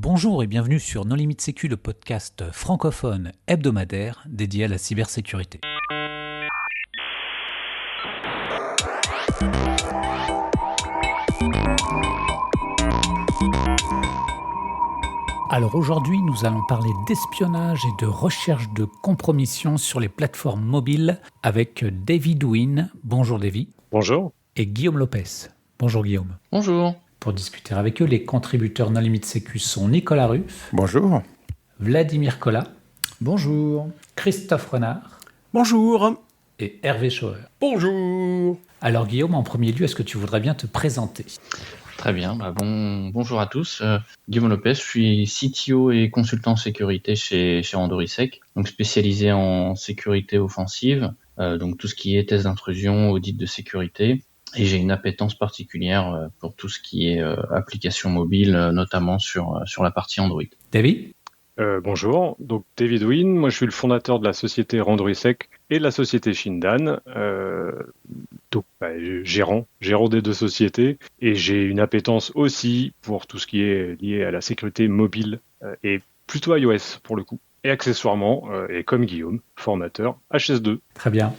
Bonjour et bienvenue sur Non Limite Sécu, le podcast francophone hebdomadaire dédié à la cybersécurité. Alors aujourd'hui, nous allons parler d'espionnage et de recherche de compromission sur les plateformes mobiles avec David Wynn. Bonjour David. Bonjour. Et Guillaume Lopez. Bonjour Guillaume. Bonjour. Pour discuter avec eux, les contributeurs Non Limite Sécu sont Nicolas Ruff. Bonjour. Vladimir Collat. Bonjour. Christophe Renard. Bonjour. Et Hervé Schauer. Bonjour. Alors Guillaume, en premier lieu, est-ce que tu voudrais bien te présenter ? Très bien. Bonjour à tous. Guillaume Lopez, je suis CTO et consultant sécurité chez Randorisec, donc spécialisé en sécurité offensive, donc tout ce qui est test d'intrusion, audit de sécurité. Et j'ai une appétence particulière pour tout ce qui est application mobile, notamment sur la partie Android. David ? Bonjour, donc David Wynn, moi je suis le fondateur de la société Randorisec et de la société Shindan, gérant des deux sociétés, et j'ai une appétence aussi pour tout ce qui est lié à la sécurité mobile et plutôt iOS pour le coup, et accessoirement, et comme Guillaume, formateur HS2. Très bien.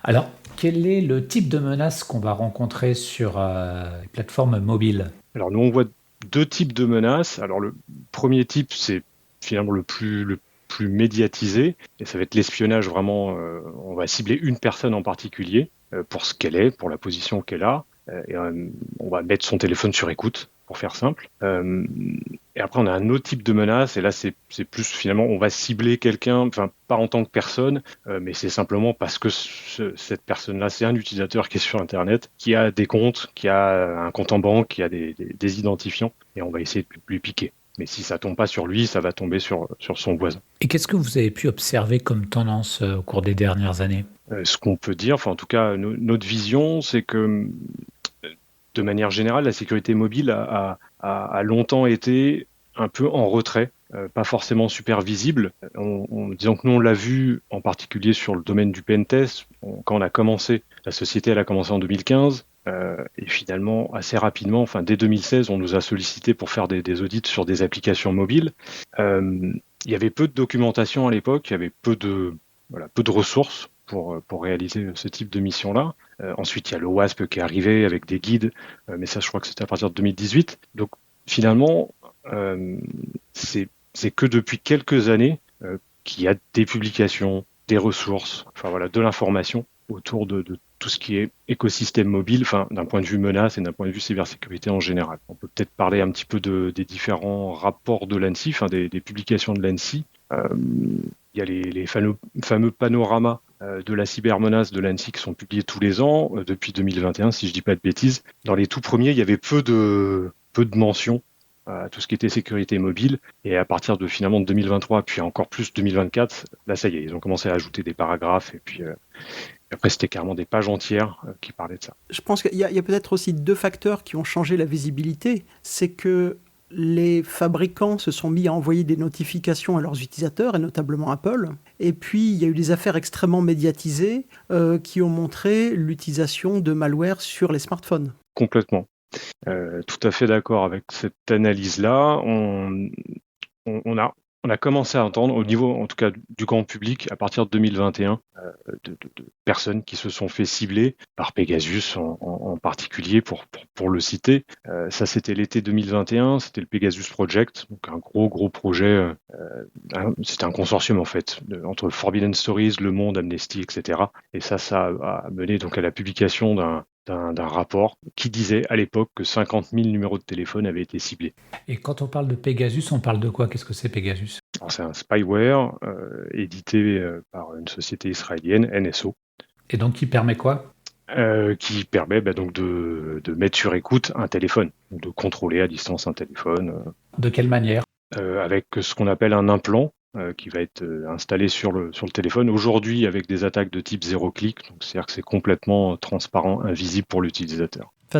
Alors, quel est le type de menace qu'on va rencontrer sur les plateformes mobiles ? Alors nous on voit deux types de menaces. Alors le premier type c'est finalement le plus médiatisé, et ça va être l'espionnage vraiment, on va cibler une personne en particulier pour ce qu'elle est, pour la position qu'elle a, et on va mettre son téléphone sur écoute, pour faire simple. Et après on a un autre type de menace, et là c'est plus finalement on va cibler quelqu'un, enfin pas en tant que personne, mais c'est simplement parce que cette personne-là c'est un utilisateur qui est sur Internet, qui a des comptes, qui a un compte en banque, qui a des identifiants, et on va essayer de lui piquer. Mais si ça tombe pas sur lui, ça va tomber sur son voisin. Et qu'est-ce que vous avez pu observer comme tendance au cours des dernières années ? Ce qu'on peut dire, enfin en tout cas notre vision, c'est que de manière générale, la sécurité mobile a longtemps été un peu en retrait, pas forcément super visible. Disons que nous on l'a vu en particulier sur le domaine du pentest. Quand on a commencé, la société elle a commencé en 2015. Et finalement, assez rapidement, enfin dès 2016, on nous a sollicité pour faire des audits sur des applications mobiles. Il y avait peu de documentation à l'époque, il y avait peu de ressources pour réaliser ce type de mission-là. Ensuite, il y a le WASP qui est arrivé avec des guides, mais ça, je crois que c'était à partir de 2018. Donc finalement, c'est que depuis quelques années qu'il y a des publications, des ressources, enfin voilà, de l'information autour de tout ce qui est écosystème mobile, enfin d'un point de vue menace et d'un point de vue cybersécurité en général. On peut peut-être parler un petit peu des différents rapports de l'ANSSI, enfin des publications de l'ANSSI. Il y a les fameux panoramas de la cybermenace de l'ANSSI qui sont publiés tous les ans depuis 2021, si je dis pas de bêtises. Dans les tout premiers, il y avait peu de mentions à tout ce qui était sécurité mobile, et à partir de finalement de 2023 puis encore plus 2024, là ça y est, ils ont commencé à ajouter des paragraphes, et puis après c'était carrément des pages entières qui parlaient de ça. Je pense qu'il y a peut-être aussi deux facteurs qui ont changé la visibilité. C'est que les fabricants se sont mis à envoyer des notifications à leurs utilisateurs, et notamment Apple. Et puis, il y a eu des affaires extrêmement médiatisées qui ont montré l'utilisation de malware sur les smartphones. Complètement. Tout à fait d'accord avec cette analyse-là. On a commencé à entendre, au niveau en tout cas du grand public, à partir de 2021, de personnes qui se sont fait cibler par Pegasus en particulier, pour le citer. Ça, c'était l'été 2021, c'était le Pegasus Project, donc un gros projet. C'était un consortium en fait, entre Forbidden Stories, Le Monde, Amnesty, etc. Et ça a mené donc à la publication d'un rapport qui disait à l'époque que 50 000 numéros de téléphone avaient été ciblés. Et quand on parle de Pegasus, on parle de quoi ? Qu'est-ce que c'est Pegasus ? Alors, c'est un spyware édité par une société israélienne, NSO. Et donc qui permet quoi ? Qui permet donc de mettre sur écoute un téléphone, donc de contrôler à distance un téléphone. De quelle manière ? Avec ce qu'on appelle un implant qui va être installé sur le téléphone. Aujourd'hui, avec des attaques de type zéro clic, donc c'est-à-dire que c'est complètement transparent, invisible pour l'utilisateur. Enfin,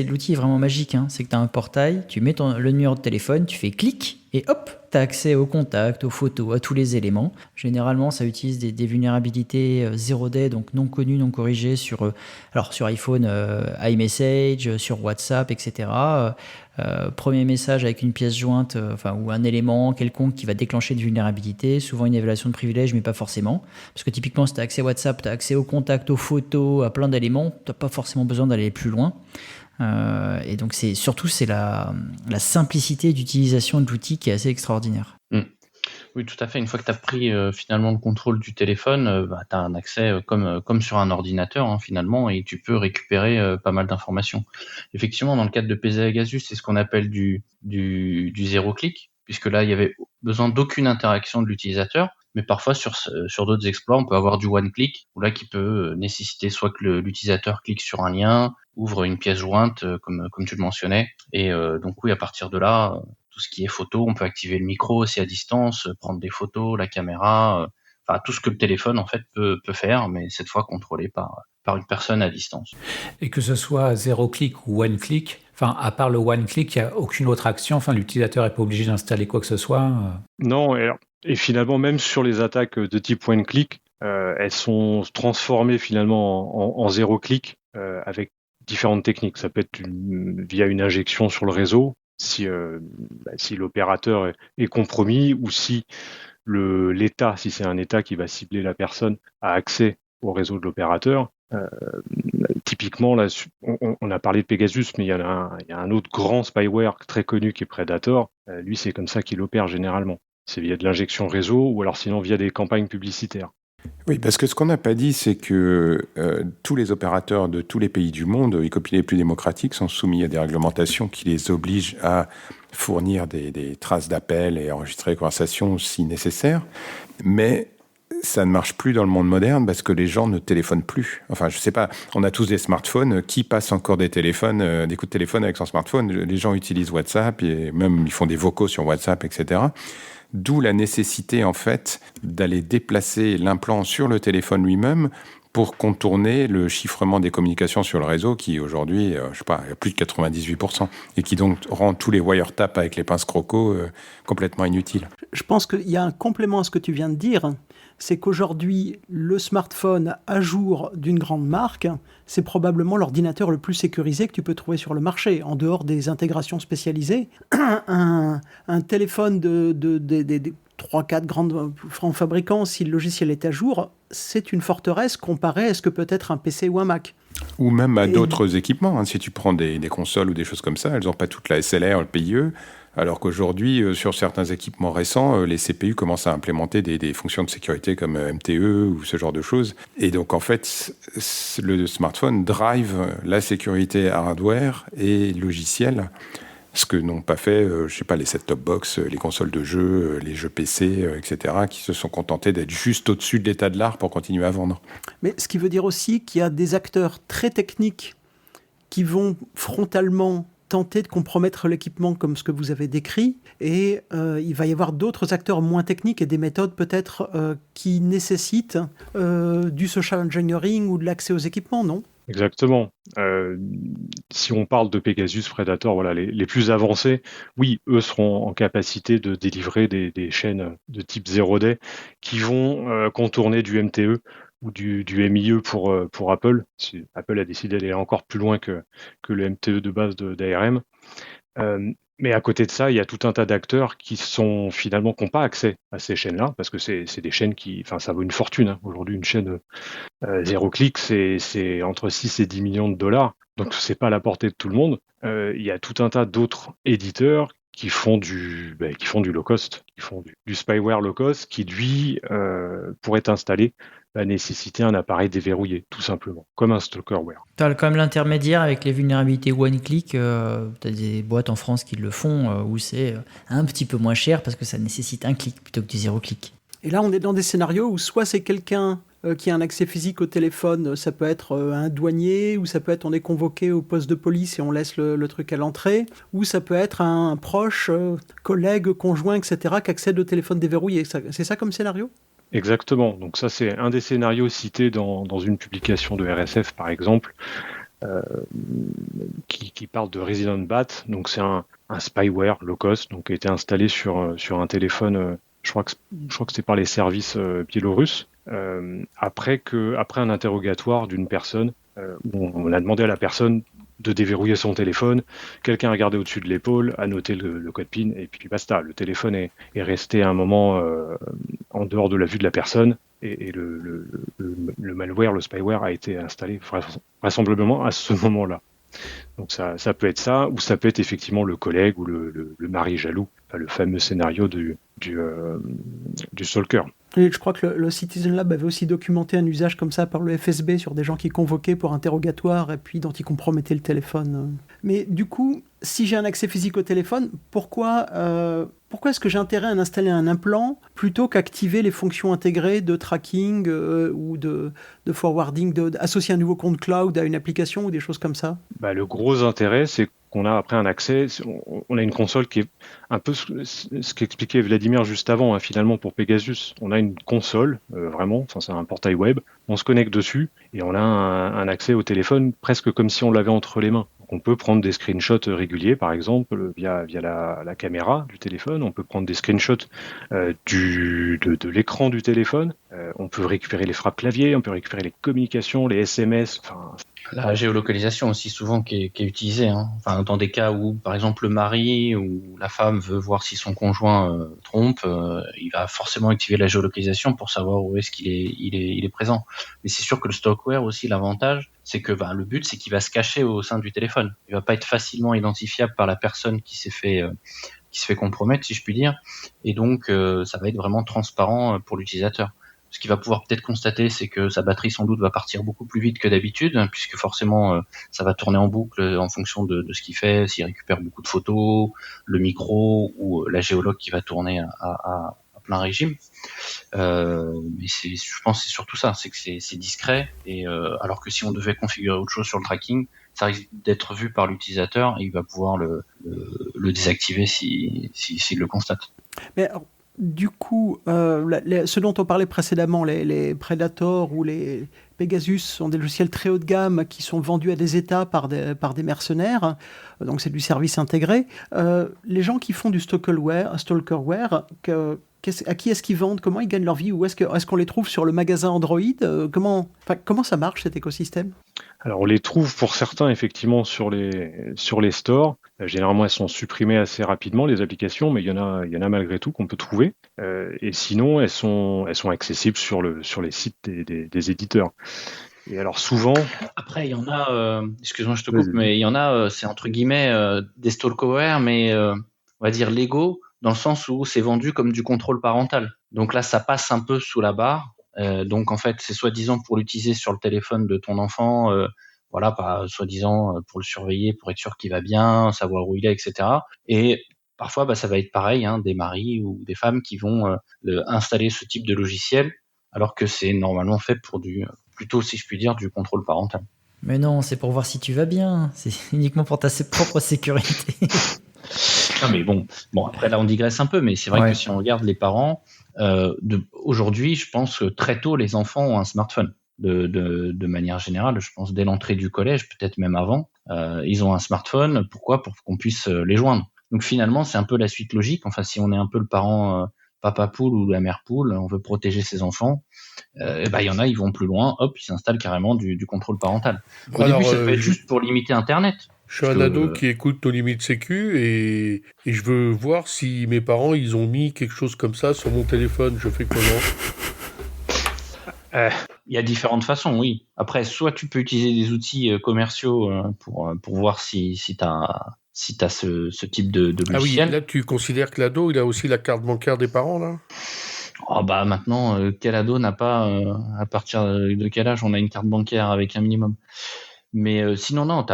l'outil est vraiment magique, hein. C'est que tu as un portail, tu mets le numéro de téléphone, tu fais clic, et hop, tu as accès aux contacts, aux photos, à tous les éléments. Généralement, ça utilise des vulnérabilités 0day, donc non connues, non corrigées sur iPhone, iMessage, sur WhatsApp, etc. Premier message avec une pièce jointe ou un élément quelconque qui va déclencher une vulnérabilité, souvent une évaluation de privilège, mais pas forcément. Parce que typiquement, si tu as accès à WhatsApp, tu as accès aux contacts, aux photos, à plein d'éléments, tu n'as pas forcément besoin d'aller plus loin. Et donc c'est la simplicité d'utilisation de l'outil qui est assez extraordinaire. Oui, tout à fait. Une fois que tu as pris finalement le contrôle du téléphone, tu as un accès comme sur un ordinateur finalement, et tu peux récupérer pas mal d'informations. Effectivement, dans le cadre de Pegasus, c'est ce qu'on appelle du zéro clic, puisque là, il y avait besoin d'aucune interaction de l'utilisateur. Mais parfois, sur d'autres exploits, on peut avoir du one-click, où là, qui peut nécessiter soit que l'utilisateur clique sur un lien, ouvre une pièce jointe, comme tu le mentionnais. Et donc oui, à partir de là, tout ce qui est photo, on peut activer le micro aussi à distance, prendre des photos, la caméra, tout ce que le téléphone en fait peut faire, mais cette fois contrôlé par une personne à distance. Et que ce soit zéro clic ou one click, à part le one click, il n'y a aucune autre action, l'utilisateur n'est pas obligé d'installer quoi que ce soit. Non, et finalement, même sur les attaques de type one click, elles sont transformées finalement en zéro clic avec différentes techniques. Ça peut être via une injection sur le réseau, si l'opérateur est compromis, ou si l'État, si c'est un État qui va cibler la personne, a accès au réseau de l'opérateur. Typiquement, là, on a parlé de Pegasus, mais il y a un autre grand spyware très connu qui est Predator. Lui, c'est comme ça qu'il opère généralement. C'est via de l'injection réseau, ou alors sinon via des campagnes publicitaires. Oui, parce que ce qu'on n'a pas dit, c'est que tous les opérateurs de tous les pays du monde, y compris les plus démocratiques, sont soumis à des réglementations qui les obligent à fournir des traces d'appels et enregistrer les conversations si nécessaire. Mais ça ne marche plus dans le monde moderne parce que les gens ne téléphonent plus. Enfin, je sais pas, on a tous des smartphones. Qui passe encore des coups de téléphone avec son smartphone? Les gens utilisent WhatsApp et même ils font des vocaux sur WhatsApp, etc. D'où la nécessité, en fait, d'aller déplacer l'implant sur le téléphone lui-même pour contourner le chiffrement des communications sur le réseau qui, aujourd'hui, il y a plus de 98%, et qui donc rend tous les wiretaps avec les pinces croco complètement inutiles. Je pense qu'il y a un complément à ce que tu viens de dire, c'est qu'aujourd'hui, le smartphone à jour d'une grande marque, c'est probablement l'ordinateur le plus sécurisé que tu peux trouver sur le marché, en dehors des intégrations spécialisées. Un téléphone des 3-4 grands fabricants, si le logiciel est à jour, c'est une forteresse comparée à ce que peut être un PC ou un Mac. Ou même à d'autres équipements. Si tu prends des consoles ou des choses comme ça, elles n'ont pas toute la SLR, le PIE, alors qu'aujourd'hui, sur certains équipements récents, les CPU commencent à implémenter des fonctions de sécurité comme MTE ou ce genre de choses. Et donc, en fait, le smartphone drive la sécurité hardware et logiciel, ce que n'ont pas fait, les set-top box, les consoles de jeux, les jeux PC, etc., qui se sont contentés d'être juste au-dessus de l'état de l'art pour continuer à vendre. Mais ce qui veut dire aussi qu'il y a des acteurs très techniques qui vont frontalement tenter de compromettre l'équipement comme ce que vous avez décrit, et il va y avoir d'autres acteurs moins techniques et des méthodes peut-être qui nécessitent du social engineering ou de l'accès aux équipements, non ? Exactement. Si on parle de Pegasus, Predator, les plus avancés, oui, eux seront en capacité de délivrer des chaînes de type 0day qui vont contourner du MTE ou du MIE pour Apple. Si Apple a décidé d'aller encore plus loin que le MTE de base d'ARM. Mais à côté de ça, il y a tout un tas d'acteurs qui n'ont pas accès à ces chaînes-là, parce que c'est des chaînes ça vaut une fortune. Aujourd'hui, une chaîne zéro clic, c'est entre 6 et 10 millions de dollars. Donc, c'est pas à la portée de tout le monde. Il y a tout un tas d'autres éditeurs qui font du low cost, qui font du spyware low cost, qui lui, pour être installé, va nécessiter un appareil déverrouillé, tout simplement, comme un stalkerware. Tu as quand même l'intermédiaire avec les vulnérabilités one-click. Tu as des boîtes en France qui le font, où c'est un petit peu moins cher parce que ça nécessite un clic plutôt que du zéro clic. Et là, on est dans des scénarios où soit c'est quelqu'un qui a un accès physique au téléphone, ça peut être un douanier, ou ça peut être on est convoqué au poste de police et on laisse le truc à l'entrée, ou ça peut être un proche, collègue, conjoint, etc., qui accède au téléphone déverrouillé. C'est ça comme scénario ? Exactement. Donc ça, c'est un des scénarios cités dans une publication de RSF, par exemple. qui parle de Resident Bat. Donc c'est un spyware low cost, donc qui a été installé sur un téléphone. Je crois que c'est par les services biélorusses. Après un interrogatoire d'une personne, où on a demandé à la personne de déverrouiller son téléphone, quelqu'un a regardé au-dessus de l'épaule, a noté le code PIN, et puis basta. Le téléphone est resté un moment en dehors de la vue de la personne, et le malware, le spyware a été installé vraisemblablement à ce moment-là. Donc ça peut être ça, ou ça peut être effectivement le collègue ou le mari jaloux, enfin, le fameux scénario du stalker. Et je crois que le Citizen Lab avait aussi documenté un usage comme ça par le FSB sur des gens qui convoquaient pour interrogatoire et puis dont ils compromettaient le téléphone. Mais du coup, si j'ai un accès physique au téléphone, pourquoi est-ce que j'ai intérêt à installer un implant plutôt qu'activer les fonctions intégrées de tracking ou de forwarding, associer un nouveau compte cloud à une application ou des choses comme ça ? Le gros intérêt, c'est qu'on a après un accès, on a une console qui est un peu ce qu'expliquait Vladimir juste avant, hein, finalement pour Pegasus. On a une console, vraiment, enfin c'est un portail web, on se connecte dessus et on a un accès au téléphone presque comme si on l'avait entre les mains. Donc on peut prendre des screenshots réguliers, par exemple, via la caméra du téléphone, on peut prendre des screenshots de l'écran du téléphone, on peut récupérer les frappes clavier, on peut récupérer les communications, les SMS, enfin... La géolocalisation aussi souvent qui est utilisée, hein. Enfin, dans des cas où, par exemple, le mari ou la femme veut voir si son conjoint trompe, il va forcément activer la géolocalisation pour savoir où est-ce qu'il est présent. Mais c'est sûr que le stalkware aussi, l'avantage, c'est que le but, c'est qu'il va se cacher au sein du téléphone. Il va pas être facilement identifiable par la personne qui s'est fait compromettre, si je puis dire. Et donc, ça va être vraiment transparent pour l'utilisateur. Ce qu'il va pouvoir peut-être constater, c'est que sa batterie sans doute va partir beaucoup plus vite que d'habitude, puisque forcément ça va tourner en boucle en fonction de ce qu'il fait, s'il récupère beaucoup de photos, le micro ou la géologue qui va tourner à plein régime. Mais je pense que c'est surtout ça, c'est que c'est discret, et alors que si on devait configurer autre chose sur le tracking, ça risque d'être vu par l'utilisateur et il va pouvoir le désactiver s'il le constate. Mais alors, du coup, ce dont on parlait précédemment, les Predator ou les Pegasus sont des logiciels très haut de gamme qui sont vendus à des États par des mercenaires, donc c'est du service intégré. Les gens qui font du stalkerware, à qui est-ce qu'ils vendent? Comment ils gagnent leur vie? Ou est-ce qu'on les trouve sur le magasin Android? Comment ça marche cet écosystème? Alors on les trouve pour certains effectivement sur les stores. Généralement elles sont supprimées assez rapidement les applications, mais il y en a malgré tout qu'on peut trouver. Et sinon elles sont accessibles sur les sites des éditeurs. Et alors souvent. Après il y en a, excuse-moi je te coupe, mais il y en a, c'est entre guillemets des stalkerware, mais on va dire légaux, dans le sens où c'est vendu comme du contrôle parental. Donc là ça passe un peu sous la barre. Donc en fait c'est soi-disant pour l'utiliser sur le téléphone de ton enfant, soi-disant pour le surveiller, pour être sûr qu'il va bien, savoir où il est, etc. Et parfois ça va être pareil, hein, des maris ou des femmes qui vont installer ce type de logiciel, alors que c'est normalement fait pour plutôt, si je puis dire, du contrôle parental. Mais non, c'est pour voir si tu vas bien, c'est uniquement pour ta propre sécurité. Non mais bon, après là on digresse un peu, mais c'est vrai que si on regarde les parents, aujourd'hui, je pense que très tôt les enfants ont un smartphone. De manière générale, je pense dès l'entrée du collège, peut-être même avant, ils ont un smartphone. Pourquoi? Pour qu'on puisse les joindre. Donc finalement, c'est un peu la suite logique. Enfin, si on est un peu le parent papa poule ou la mère poule, on veut protéger ses enfants. Il y en a, ils vont plus loin. Hop, ils s'installent carrément du contrôle parental. Au début, ça peut être juste pour limiter Internet. Je suis un ado qui écoute nos limites sécu et je veux voir si mes parents ils ont mis quelque chose comme ça sur mon téléphone. Je fais comment? Il y a différentes façons, oui. Après, soit tu peux utiliser des outils commerciaux pour voir si tu as ce type de logiciel. Ah oui, là tu considères que l'ado il a aussi la carte bancaire des parents là? Maintenant, quel ado n'a pas, à partir de quel âge on a une carte bancaire avec un minimum? Mais sinon, non,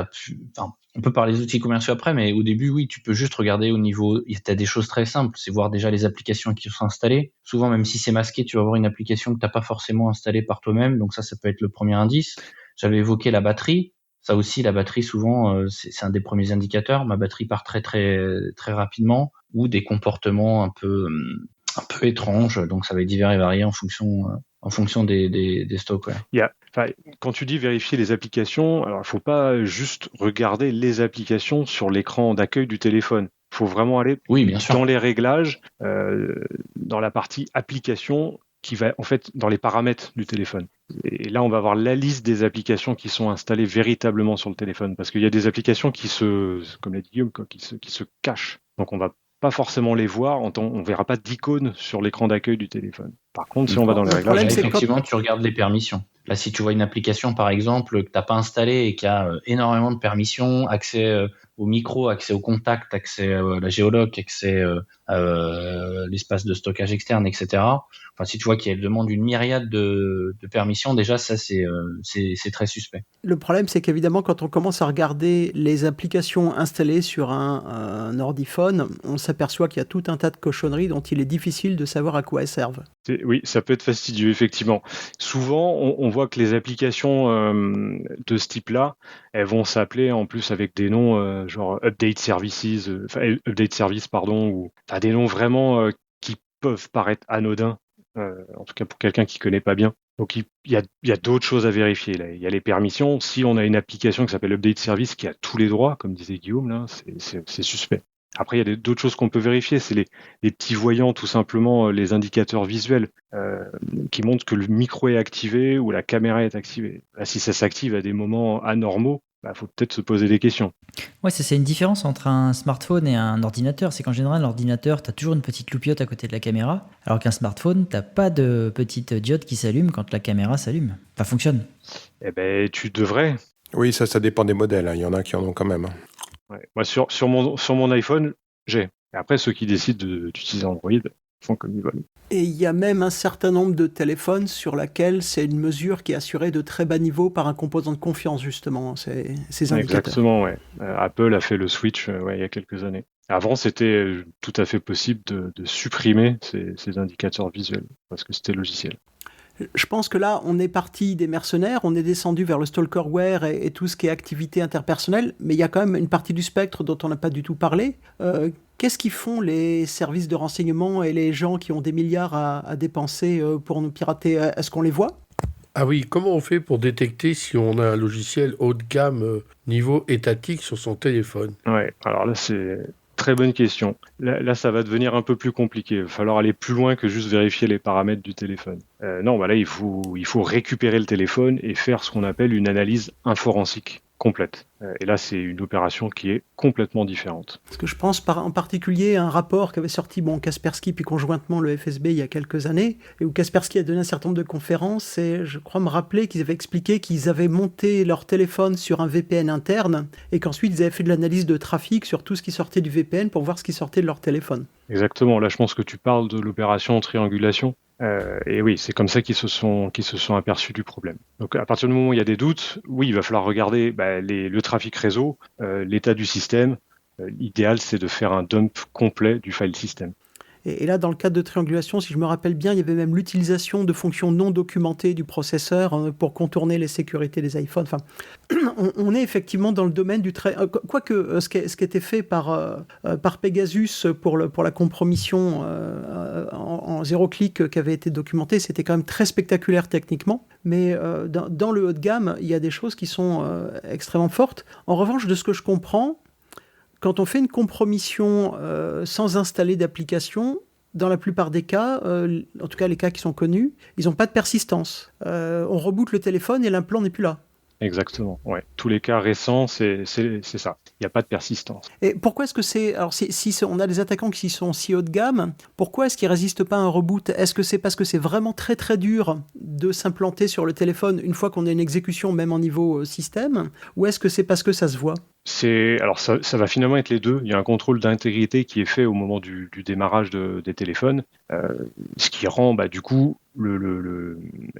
on peut parler des outils commerciaux après, mais au début, oui, tu peux juste regarder au niveau. Tu as des choses très simples, c'est voir déjà les applications qui sont installées. Souvent, même si c'est masqué, tu vas avoir une application que tu n'as pas forcément installée par toi-même, donc ça peut être le premier indice. J'avais évoqué la batterie. Ça aussi, la batterie, souvent, c'est un des premiers indicateurs. Ma batterie part très, très, très rapidement, ou des comportements un peu un peu étrange, donc ça va être divers et varié en fonction des stocks. Ouais. Quand tu dis vérifier les applications, alors il faut pas juste regarder les applications sur l'écran d'accueil du téléphone. Il faut vraiment aller Oui, bien sûr. dans les réglages, dans la partie application qui va en fait dans les paramètres du téléphone. Et là, on va avoir la liste des applications qui sont installées véritablement sur le téléphone, parce qu'il y a des applications comme l'a dit Guillaume, qui se cachent. Donc on va pas forcément les voir, on verra pas d'icône sur l'écran d'accueil du téléphone. Par contre, si on va dans les Le réglages, problème, c'est effectivement, tu regardes les permissions. Là, si tu vois une application, par exemple, que tu n'as pas installée et qui a énormément de permissions, accès au micro, accès au contact, accès à la géoloc, accès à l'espace de stockage externe, etc. Enfin, si tu vois qu'elle demande une myriade de permissions, déjà, ça, c'est très suspect. Le problème, c'est qu'évidemment, quand on commence à regarder les applications installées sur un ordiphone, on s'aperçoit qu'il y a tout un tas de cochonneries dont il est difficile de savoir à quoi elles servent. Oui, ça peut être fastidieux, effectivement. Souvent, on voit que les applications de ce type-là, elles vont s'appeler en plus avec des noms genre Update Services, Update Service, pardon, ou des noms vraiment qui peuvent paraître anodins, en tout cas pour quelqu'un qui connaît pas bien. Donc il y a d'autres choses à vérifier là. Il y a les permissions. Si on a une application qui s'appelle Update Service qui a tous les droits, comme disait Guillaume là, c'est suspect. Après, il y a d'autres choses qu'on peut vérifier, c'est les petits voyants, tout simplement, les indicateurs visuels qui montrent que le micro est activé ou la caméra est activée. Là, si ça s'active à des moments anormaux, faut peut-être se poser des questions. Ouais, c'est une différence entre un smartphone et un ordinateur. C'est qu'en général, l'ordinateur, tu as toujours une petite loupiote à côté de la caméra, alors qu'un smartphone, tu n'as pas de petite diode qui s'allume quand la caméra s'allume. Enfin, fonctionne. Eh ben, tu devrais. Oui, ça dépend des modèles. Il y en a qui en ont quand même. Ouais. Moi, sur mon iPhone, j'ai. Et après, ceux qui décident d'utiliser Android font comme ils veulent. Et il y a même un certain nombre de téléphones sur lesquels c'est une mesure qui est assurée de très bas niveau par un composant de confiance, justement, ces indicateurs. Exactement, ouais. Apple a fait le switch il y a quelques années. Avant, c'était tout à fait possible de supprimer ces indicateurs visuels, parce que c'était logiciel. Je pense que là, on est parti des mercenaires, on est descendu vers le stalkerware et tout ce qui est activité interpersonnelle, mais il y a quand même une partie du spectre dont on n'a pas du tout parlé. Qu'est-ce qu'ils font les services de renseignement et les gens qui ont des milliards à dépenser pour nous pirater? Est-ce qu'on les voit? Ah oui, comment on fait pour détecter si on a un logiciel haut de gamme niveau étatique sur son téléphone? Ouais, alors là, c'est très bonne question. Là, ça va devenir un peu plus compliqué. Il va falloir aller plus loin que juste vérifier les paramètres du téléphone. Non, là, il faut récupérer le téléphone et faire ce qu'on appelle une analyse inforensique complète. Et là, c'est une opération qui est complètement différente. Parce que je pense en particulier à un rapport qu'avait sorti Kaspersky puis conjointement le FSB il y a quelques années, et où Kaspersky a donné un certain nombre de conférences, et je crois me rappeler qu'ils avaient expliqué qu'ils avaient monté leur téléphone sur un VPN interne, et qu'ensuite ils avaient fait de l'analyse de trafic sur tout ce qui sortait du VPN pour voir ce qui sortait de leur téléphone. Exactement, là je pense que tu parles de l'opération triangulation. Et oui, c'est comme ça qu'ils se sont aperçus du problème. Donc à partir du moment où il y a des doutes, oui, il va falloir regarder le trafic réseau, l'état du système. L'idéal, c'est de faire un dump complet du file system. Et là, dans le cadre de triangulation, si je me rappelle bien, il y avait même l'utilisation de fonctions non documentées du processeur pour contourner les sécurités des iPhones. Enfin, on est effectivement dans le domaine du quoique ce qui était fait par Pegasus pour la compromission en zéro clic qui avait été documenté, c'était quand même très spectaculaire techniquement. Mais dans le haut de gamme, il y a des choses qui sont extrêmement fortes. En revanche, de ce que je comprends, quand on fait une compromission sans installer d'application, dans la plupart des cas, en tout cas les cas qui sont connus, ils n'ont pas de persistance. On reboot le téléphone et l'implant n'est plus là. Exactement, ouais. Tous les cas récents, c'est ça. Il n'y a pas de persistance. Et pourquoi est-ce que c'est... Alors, si on a des attaquants qui sont si haut de gamme, pourquoi est-ce qu'ils ne résistent pas à un reboot? Est-ce que c'est parce que c'est vraiment très très dur de s'implanter sur le téléphone une fois qu'on a une exécution, même en niveau système? Ou est-ce que c'est parce que ça se voit? Alors ça va finalement être les deux. Il y a un contrôle d'intégrité qui est fait au moment du démarrage des téléphones, ce qui rend du coup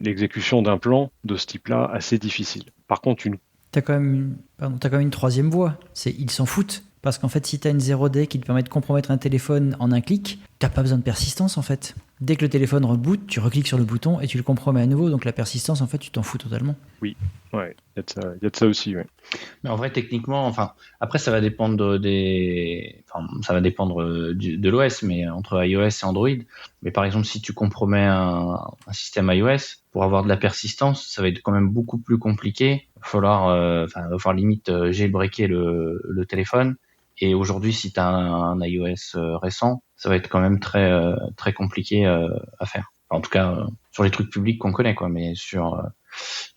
l'exécution d'un plan de ce type-là assez difficile. Par contre, t'as quand même une troisième voie. Ils s'en foutent. Parce qu'en fait, si tu as une 0D qui te permet de compromettre un téléphone en un clic, t'as pas besoin de persistance en fait. dès que le téléphone reboot, tu recliques sur le bouton et tu le compromets à nouveau. Donc la persistance, en fait, tu t'en fous totalement. Oui, ouais, il y a de ça aussi. Ouais. Mais en vrai, techniquement, après, ça va dépendre de l'OS, mais entre iOS et Android. Mais par exemple, si tu compromets un système iOS, pour avoir de la persistance, ça va être quand même beaucoup plus compliqué. Il va falloir limite jailbreaker le téléphone. Et aujourd'hui, si tu as un iOS récent, ça va être quand même très très compliqué à faire. Enfin, en tout cas, sur les trucs publics qu'on connaît, quoi. Mais sur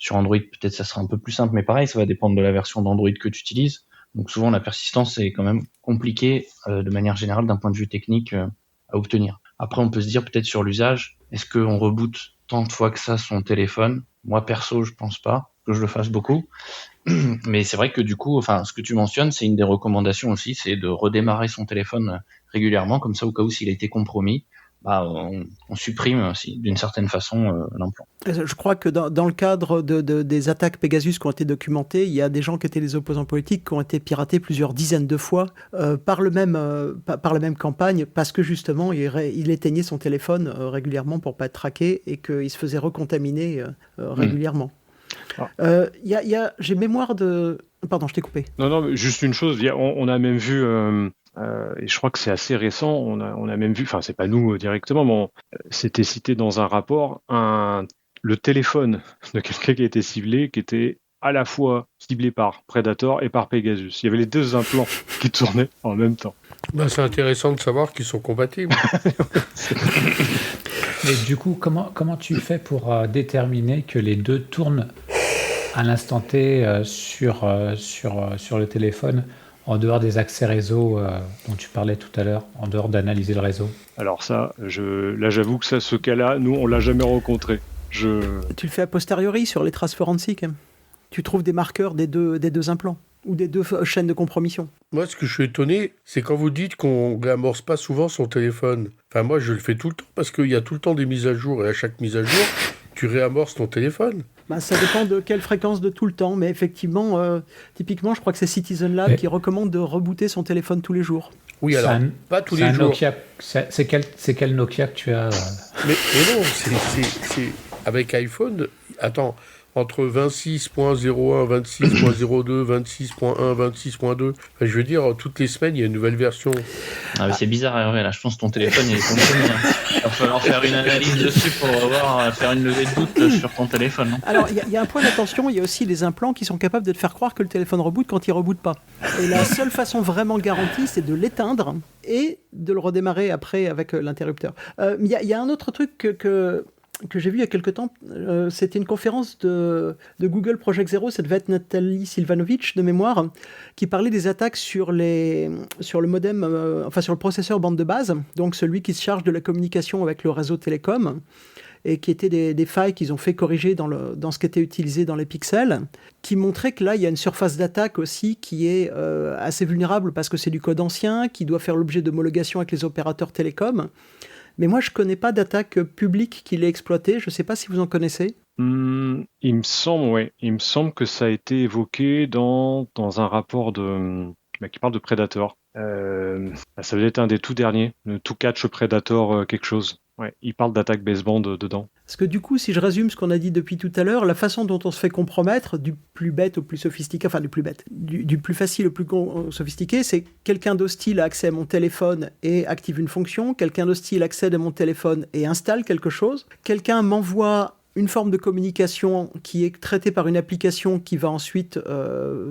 Android, peut-être ça sera un peu plus simple. Mais pareil, ça va dépendre de la version d'Android que tu utilises. Donc souvent, la persistance est quand même compliquée de manière générale d'un point de vue technique à obtenir. Après, on peut se dire peut-être sur l'usage, est-ce qu'on reboot tant de fois que ça son téléphone? Moi, perso, je pense pas que je le fasse beaucoup. Mais c'est vrai que du coup, ce que tu mentionnes, c'est une des recommandations aussi, c'est de redémarrer son téléphone régulièrement, comme ça, au cas où s'il a été compromis, on supprime aussi, d'une certaine façon l'implant. Je crois que dans le cadre des attaques Pegasus qui ont été documentées, il y a des gens qui étaient des opposants politiques qui ont été piratés plusieurs dizaines de fois par la même campagne, parce que justement, il éteignait son téléphone régulièrement pour pas être traqué et qu'il se faisait recontaminer régulièrement. J'ai mémoire de... Pardon, je t'ai coupé. Non, mais juste une chose, on a même vu, et je crois que c'est assez récent, on a même vu, enfin c'est pas nous directement, mais c'était cité dans un rapport, le téléphone de quelqu'un qui a été ciblé, qui était à la fois ciblé par Predator et par Pegasus. Il y avait les deux implants qui tournaient en même temps. C'est intéressant de savoir qu'ils sont compatibles. Mais du coup, comment tu fais pour déterminer que les deux tournent à l'instant T sur le téléphone, en dehors des accès réseau dont tu parlais tout à l'heure, en dehors d'analyser le réseau? Alors ça, là j'avoue que ce cas-là, nous on l'a jamais rencontré. Tu le fais a posteriori sur les traces forensiques. Tu trouves des marqueurs des deux implants ou des deux chaînes de compromission. Moi, ce que je suis étonné, c'est quand vous dites qu'on réamorce pas souvent son téléphone. Enfin, moi, je le fais tout le temps parce qu'il y a tout le temps des mises à jour et à chaque mise à jour, tu réamorces ton téléphone. Ça dépend de quelle fréquence de tout le temps, mais effectivement, typiquement, je crois que c'est Citizen Lab qui recommande de rebooter son téléphone tous les jours. Oui, alors, pas tous les jours. C'est quel Nokia que tu as mais non, c'est avec iPhone. Attends, entre 26.01, 26.02, 26.1, 26.2. Je veux dire, toutes les semaines, il y a une nouvelle version. Ah, mais c'est bizarre, Hervé, là. Je pense que ton téléphone, il est compromis. Il va falloir faire une analyse dessus pour faire une levée de doute sur ton téléphone. Hein. Alors, il y a un point d'attention. Il y a aussi des implants qui sont capables de te faire croire que le téléphone reboot quand il reboot pas. Et la seule façon vraiment garantie, c'est de l'éteindre et de le redémarrer après avec l'interrupteur. Il y a un autre truc que j'ai vu il y a quelque temps, c'était une conférence de Google Project Zero, ça devait être Nathalie Silvanovic de mémoire, qui parlait des attaques sur le modem, sur le processeur bande de base, donc celui qui se charge de la communication avec le réseau télécom, et qui étaient des failles qu'ils ont fait corriger dans ce qui était utilisé dans les pixels, qui montraient que là, il y a une surface d'attaque aussi qui est assez vulnérable parce que c'est du code ancien, qui doit faire l'objet d'homologation avec les opérateurs télécoms. Mais moi, je ne connais pas d'attaque publique qui l'ait exploité. Je ne sais pas si vous en connaissez. Il me semble que ça a été évoqué dans un rapport qui parle de Predator. Ça devait être un des tout derniers, le To Catch Predator quelque chose. Ouais, il parle d'attaque baseband dedans. Parce que du coup, si je résume ce qu'on a dit depuis tout à l'heure, la façon dont on se fait compromettre, du plus bête au plus sophistiqué, enfin du plus bête, du plus facile au plus sophistiqué, c'est quelqu'un d'hostile a accès à mon téléphone et active une fonction, quelqu'un d'hostile accède à mon téléphone et installe quelque chose, quelqu'un m'envoie une forme de communication qui est traitée par une application qui va ensuite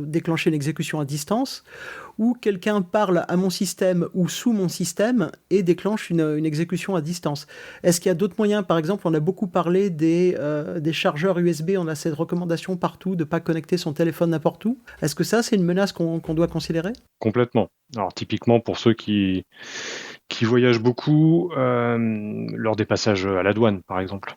déclencher une exécution à distance, ou quelqu'un parle à mon système ou sous mon système et déclenche une exécution à distance. Est-ce qu'il y a d'autres moyens? Par exemple, on a beaucoup parlé des chargeurs USB, on a cette recommandation partout de ne pas connecter son téléphone n'importe où. Est-ce que ça, c'est une menace qu'on doit considérer? Complètement. Alors typiquement pour ceux qui voyagent beaucoup lors des passages à la douane, par exemple.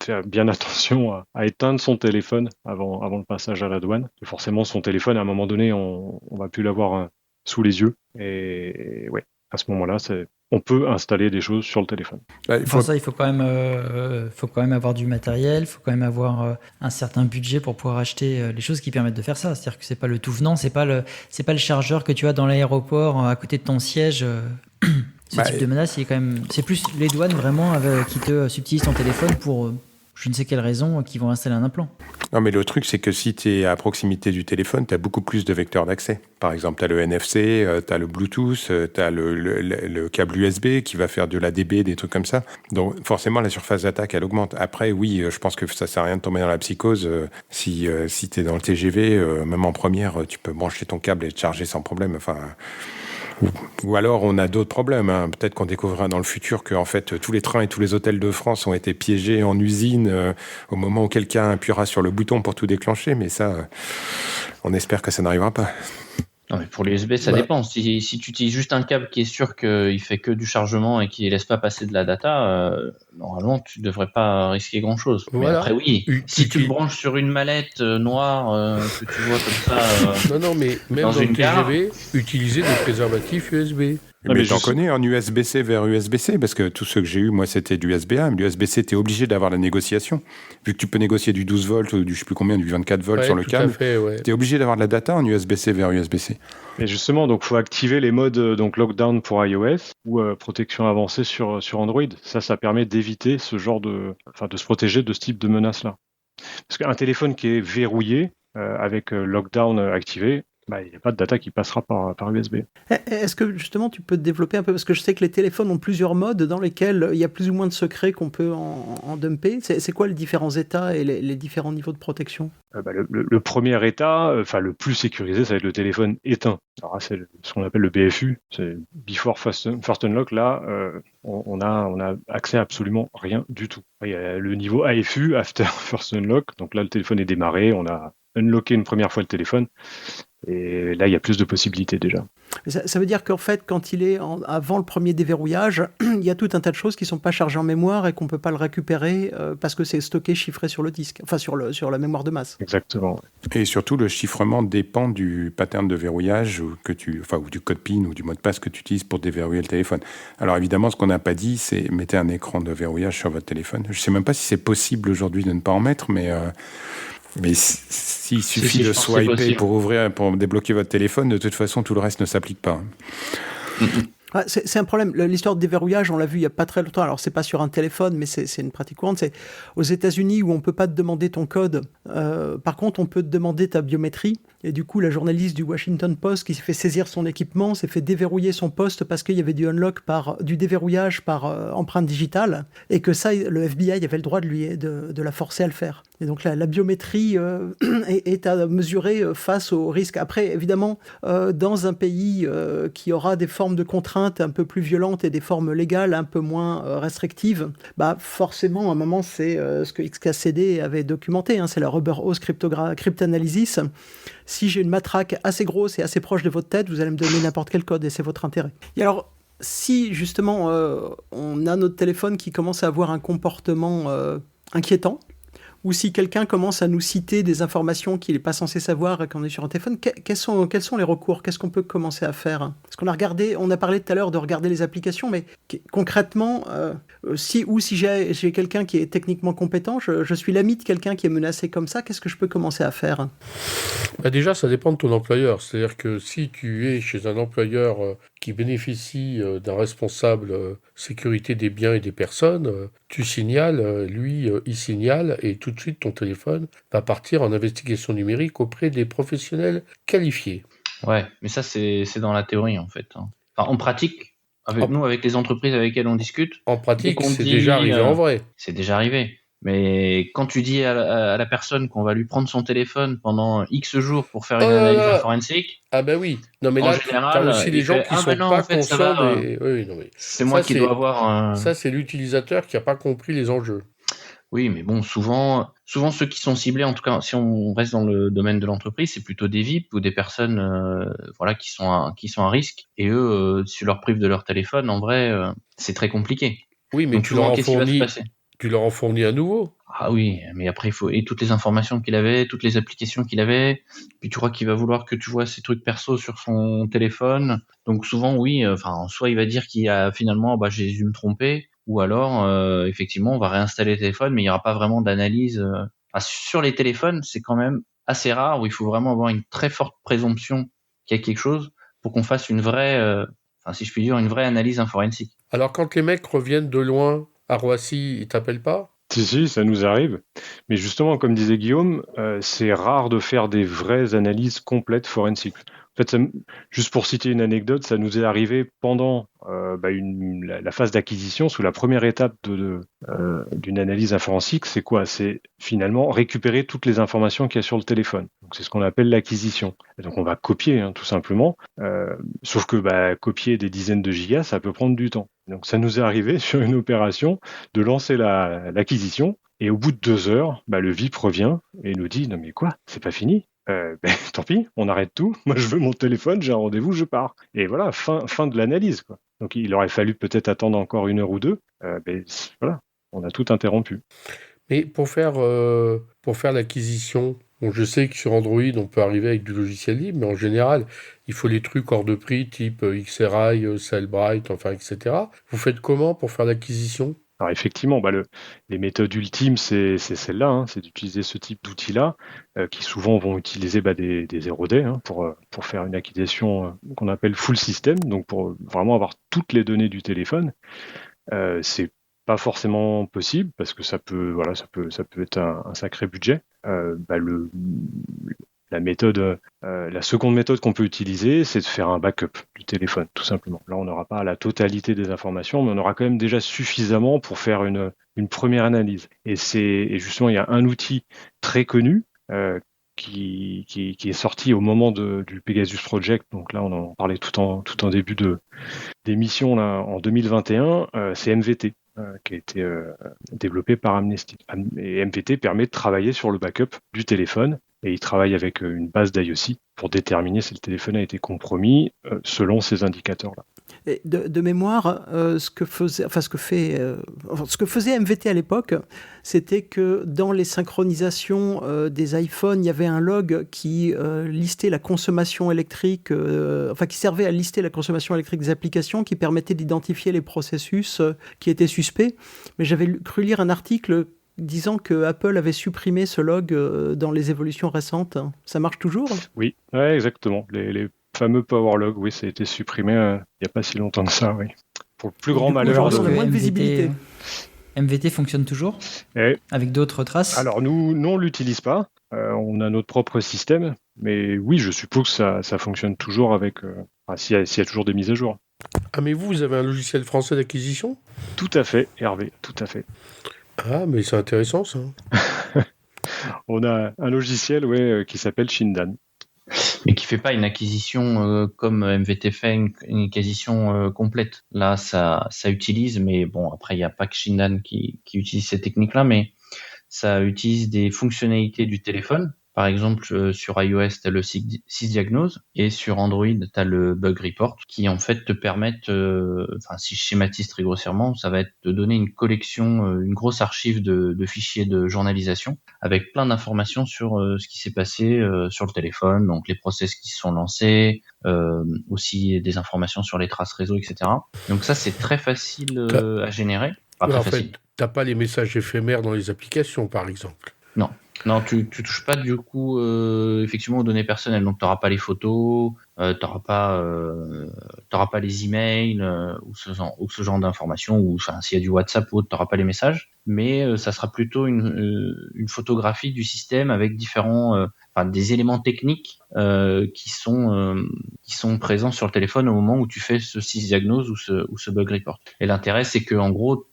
Faire bien attention à éteindre son téléphone avant le passage à la douane. Et forcément, son téléphone, à un moment donné, on va plus l'avoir sous les yeux. Et à ce moment-là, on peut installer des choses sur le téléphone. Pour ça, il faut quand même avoir du matériel, il faut quand même avoir un certain budget pour pouvoir acheter les choses qui permettent de faire ça. C'est-à-dire que c'est pas le tout venant, c'est pas le chargeur que tu as dans l'aéroport à côté de ton siège Ce type de menace, c'est plus les douanes vraiment qui te subtilisent ton téléphone pour je ne sais quelle raison qui vont installer un implant. Non, mais le truc, c'est que si tu es à proximité du téléphone, tu as beaucoup plus de vecteurs d'accès. Par exemple, tu as le NFC, tu as le Bluetooth, tu as le câble USB qui va faire de l'ADB, des trucs comme ça. Donc, forcément, la surface d'attaque, elle augmente. Après, oui, je pense que ça sert à rien de tomber dans la psychose. Si tu es dans le TGV, même en première, tu peux brancher ton câble et te charger sans problème. Enfin... Ou alors on a d'autres problèmes. Hein. Peut-être qu'on découvrira dans le futur que en fait, tous les trains et tous les hôtels de France ont été piégés en usine au moment où quelqu'un appuiera sur le bouton pour tout déclencher. Mais ça, on espère que ça n'arrivera pas. Non, mais pour l'USB, ça dépend. Si tu utilises juste un câble qui est sûr qu'il fait que du chargement et qui ne laisse pas passer de la data, normalement, tu ne devrais pas risquer grand-chose. Voilà. Mais après, oui, si tu le branches sur une mallette noire que tu vois comme ça... non, mais même dans le TGV, utiliser des préservatifs USB. Mais j'en connais en USB-C vers USB-C, parce que tous ceux que j'ai eu, moi, c'était du USB-A. Mais l'USB-C, tu es obligé d'avoir la négociation. Vu que tu peux négocier du 12 volts ou du je sais plus combien, du 24 volts sur le câble, tu es obligé d'avoir de la data en USB-C vers USB-C. Et justement, donc, faut activer les modes donc lockdown pour iOS ou protection avancée sur Android. Ça permet d'éviter ce genre de se protéger de ce type de menace-là. Parce qu'un téléphone qui est verrouillé avec lockdown activé, il n'y a pas de data qui passera par USB. Est-ce que justement tu peux te développer un peu, parce que je sais que les téléphones ont plusieurs modes dans lesquels il y a plus ou moins de secrets qu'on peut en dumper. C'est quoi les différents états et les différents niveaux de protection? Le premier état, le plus sécurisé, ça va être le téléphone éteint. Alors c'est ce qu'on appelle le BFU, c'est Before First Unlock. Là, on a accès à absolument rien du tout. Il y a le niveau AFU, After First Unlock. Donc là, le téléphone est démarré, on a unlocké une première fois le téléphone. Et là, il y a plus de possibilités déjà. Ça veut dire qu'en fait, quand il est avant le premier déverrouillage, il y a tout un tas de choses qui ne sont pas chargées en mémoire et qu'on ne peut pas le récupérer parce que c'est stocké, chiffré sur le disque, enfin sur la mémoire de masse. Exactement. Et surtout, le chiffrement dépend du pattern de verrouillage ou du code PIN ou du mot de passe que tu utilises pour déverrouiller le téléphone. Alors évidemment, ce qu'on n'a pas dit, c'est mettez un écran de verrouillage sur votre téléphone. Je ne sais même pas si c'est possible aujourd'hui de ne pas en mettre, mais s'il suffit de swiper pour débloquer votre téléphone, de toute façon, tout le reste ne s'applique pas. C'est un problème. L'histoire de déverrouillage, on l'a vu il n'y a pas très longtemps. Alors, c'est pas sur un téléphone, mais c'est une pratique courante. C'est aux États-Unis où on ne peut pas te demander ton code. Par contre, on peut te demander ta biométrie. Et du coup, la journaliste du Washington Post qui s'est fait saisir son équipement s'est fait déverrouiller son poste parce qu'il y avait du déverrouillage par empreinte digitale. Et que ça, le FBI avait le droit de la forcer à le faire. Et donc, la biométrie est à mesurer face aux risques. Après, évidemment, dans un pays qui aura des formes de contraintes un peu plus violentes et des formes légales un peu moins restrictives, forcément, à un moment, c'est ce que XKCD avait documenté, c'est la Rubber Hose Cryptanalysis. Si j'ai une matraque assez grosse et assez proche de votre tête, vous allez me donner n'importe quel code et c'est votre intérêt. Et alors, si justement on a notre téléphone qui commence à avoir un comportement inquiétant, ou si quelqu'un commence à nous citer des informations qu'il n'est pas censé savoir quand on est sur un téléphone, quels sont les recours? Qu'est-ce qu'on peut commencer à faire? Parce qu'on a parlé tout à l'heure de regarder les applications, mais concrètement, si j'ai quelqu'un qui est techniquement compétent, je suis l'ami de quelqu'un qui est menacé comme ça, qu'est-ce que je peux commencer à faire? Déjà, ça dépend de ton employeur. C'est-à-dire que si tu es chez un employeur qui bénéficie d'un responsable sécurité des biens et des personnes, tu signales, lui, il signale, et tout de suite, ton téléphone va partir en investigation numérique auprès des professionnels qualifiés. Ouais, mais ça, c'est dans la théorie, en fait. Enfin, en pratique, avec les entreprises avec lesquelles on discute... En pratique, c'est déjà arrivé en vrai. C'est déjà arrivé. Mais quand tu dis à la personne qu'on va lui prendre son téléphone pendant X jours pour faire une analyse forensique... Ah ben oui. Non mais là, tu as aussi des gens qui ne sont pas conscients des... Oui, non, mais c'est moi qui dois avoir... Ça, c'est l'utilisateur qui n'a pas compris les enjeux. Oui, mais bon, souvent ceux qui sont ciblés, en tout cas, si on reste dans le domaine de l'entreprise, c'est plutôt des VIP ou des personnes qui sont à risque. Et eux, si tu leur prives de leur téléphone, en vrai, c'est très compliqué. Oui, mais donc, tu leur en fournis à nouveau. Ah oui, mais après, il faut et toutes les informations qu'il avait, toutes les applications qu'il avait. Puis tu crois qu'il va vouloir que tu vois ses trucs perso sur son téléphone. Donc souvent, oui, soit il va dire qu'il a finalement, j'ai dû me tromper. Ou alors, effectivement, on va réinstaller le téléphone, mais il n'y aura pas vraiment d'analyse. Sur les téléphones, c'est quand même assez rare où il faut vraiment avoir une très forte présomption qu'il y a quelque chose pour qu'on fasse une vraie si je puis dire, une vraie analyse forensique. Alors, quand les mecs reviennent de loin à Roissy, ils t'appellent pas? Si, ça nous arrive. Mais justement, comme disait Guillaume, c'est rare de faire des vraies analyses complètes forensiques. En fait, juste pour citer une anecdote, ça nous est arrivé pendant la phase d'acquisition, sous la première étape d'une analyse forensique. C'est quoi? C'est finalement récupérer toutes les informations qu'il y a sur le téléphone. Donc, c'est ce qu'on appelle l'acquisition. Et donc, on va copier, tout simplement. Sauf que copier des dizaines de gigas, ça peut prendre du temps. Donc, ça nous est arrivé sur une opération de lancer l'acquisition. Et au bout de 2 heures, le VIP revient et nous dit: non mais quoi, c'est pas fini? Tant pis, on arrête tout. Moi, je veux mon téléphone, j'ai un rendez-vous, je pars. Et voilà, fin de l'analyse, quoi. Donc, il aurait fallu peut-être attendre encore 1 heure ou 2. Voilà, on a tout interrompu. Mais pour faire l'acquisition, bon, je sais que sur Android, on peut arriver avec du logiciel libre, mais en général, il faut les trucs hors de prix, type XRI, Cellbrite, enfin, etc. Vous faites comment pour faire l'acquisition? Alors effectivement, les méthodes ultimes, c'est celle-là, c'est d'utiliser ce type d'outils-là, qui souvent vont utiliser des 0D pour faire une acquisition qu'on appelle full system, donc pour vraiment avoir toutes les données du téléphone. C'est pas forcément possible parce que ça peut être un sacré budget. La seconde méthode qu'on peut utiliser, c'est de faire un backup du téléphone, tout simplement. Là, on n'aura pas la totalité des informations, mais on aura quand même déjà suffisamment pour faire une première analyse. Et justement, il y a un outil très connu qui est sorti au moment du Pegasus Project. Donc là, on en parlait tout en début d'émission là en 2021. C'est MVT. Qui a été développé par Amnesty. Et MVT permet de travailler sur le backup du téléphone, et il travaille avec une base d'IOC pour déterminer si le téléphone a été compromis selon ces indicateurs-là. Et de mémoire, ce que faisait MVT à l'époque, c'était que dans les synchronisations des iPhones, il y avait un log qui listait la consommation électrique, qui servait à lister la consommation électrique des applications, qui permettait d'identifier les processus qui étaient suspects. Mais j'avais cru lire un article disant que Apple avait supprimé ce log dans les évolutions récentes. Ça marche toujours? Oui, ouais, exactement. Les fameux power logs, oui, ça a été supprimé il n'y a pas si longtemps que ça, oui. Pour le plus grand malheur. On a moins de visibilité. MVT fonctionne toujours avec d'autres traces? Alors nous, on l'utilise pas. On a notre propre système, mais oui, je suppose que ça fonctionne toujours avec s'il y a toujours des mises à jour. Ah, mais vous avez un logiciel français d'acquisition? Tout à fait, Hervé, tout à fait. Ah, mais c'est intéressant, ça. On a un logiciel qui s'appelle Shindan. Mais qui fait pas une acquisition comme MVT fait, une acquisition complète. Là, ça utilise, mais bon, après, il n'y a pas que Shindan qui utilise ces techniques-là, mais ça utilise des fonctionnalités du téléphone. Par exemple, sur iOS, tu as le sysdiagnose, et sur Android, tu as le bug report, qui en fait te permettent, si je schématise très grossièrement, ça va être de donner une collection, une grosse archive de fichiers de journalisation, avec plein d'informations sur ce qui s'est passé sur le téléphone, donc les process qui se sont lancés, aussi des informations sur les traces réseau, etc. Donc ça, c'est très facile à générer. En fait, t'as pas les messages éphémères dans les applications, par exemple. Non, tu touches pas du coup effectivement aux données personnelles. Donc, t'auras pas les photos, t'auras pas les emails ou ce genre d'informations. Ou s'il y a du WhatsApp ou autre, t'auras pas les messages. Mais ça sera plutôt une photographie du système avec différents, des éléments techniques qui sont présents sur le téléphone au moment où tu fais ce sysdiagnose ou ce bug report. Et l'intérêt, c'est que en gros,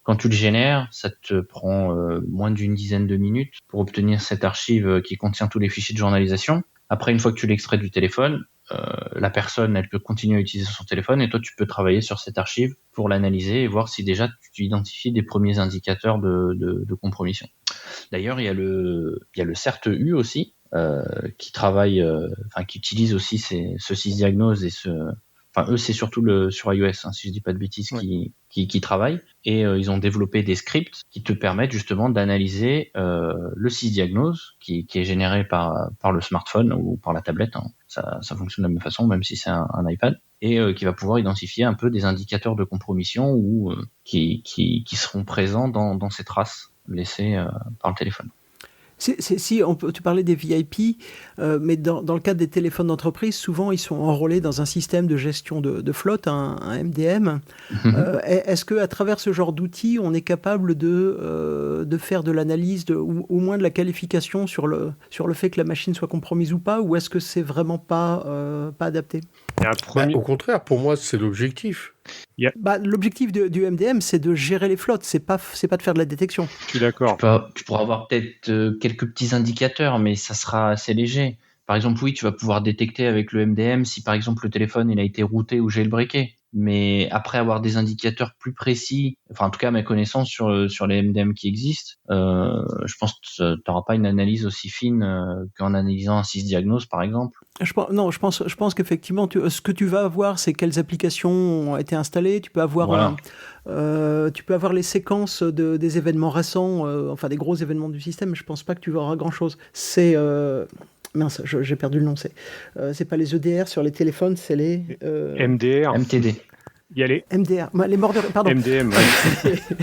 quand tu le génères, ça te prend moins d'une dizaine de minutes pour obtenir cette archive qui contient tous les fichiers de journalisation. Après, une fois que tu l'extrais du téléphone, la personne, elle peut continuer à utiliser son téléphone, et toi, tu peux travailler sur cette archive pour l'analyser et voir si déjà tu identifies des premiers indicateurs de compromission. D'ailleurs, il y a le CERT-U aussi, qui travaille, qui utilise aussi ce sysdiagnose et eux, c'est surtout sur iOS, si je dis pas de bêtises, qui travaillent. Et ils ont développé des scripts qui te permettent justement d'analyser le sysdiagnose qui est généré par le smartphone ou par la tablette. Ça fonctionne de la même façon, même si c'est un iPad. Et qui va pouvoir identifier un peu des indicateurs de compromission ou qui seront présents dans ces traces laissées par le téléphone. Tu parlais des VIP, mais dans le cadre des téléphones d'entreprise, souvent ils sont enrôlés dans un système de gestion de flotte, un MDM. Est-ce qu'à travers ce genre d'outils, on est capable de faire de l'analyse, ou au moins de la qualification sur le fait que la machine soit compromise ou pas, ou est-ce que c'est vraiment pas adapté? Au contraire, pour moi, c'est l'objectif. L'objectif du MDM, c'est de gérer les flottes, c'est pas de faire de la détection. Je suis d'accord. Tu pourras avoir peut-être quelques petits indicateurs, mais ça sera assez léger. Par exemple, oui, tu vas pouvoir détecter avec le MDM si par exemple le téléphone il a été routé ou jailbreaké. Mais après avoir des indicateurs plus précis, enfin en tout cas à ma connaissance sur les MDM qui existent, je pense que tu n'auras pas une analyse aussi fine qu'en analysant un sysdiagnose par exemple. Je pense qu'effectivement, ce que tu vas avoir, c'est quelles applications ont été installées. Tu peux avoir, tu peux avoir les séquences des événements récents, enfin des gros événements du système, mais je pense pas que tu verras grand-chose. C'est... mince, j'ai perdu le nom. C'est pas les EDR sur les téléphones, c'est les... MDR. MTD. Il y a les MDR, les mordeurs, pardon. MDM.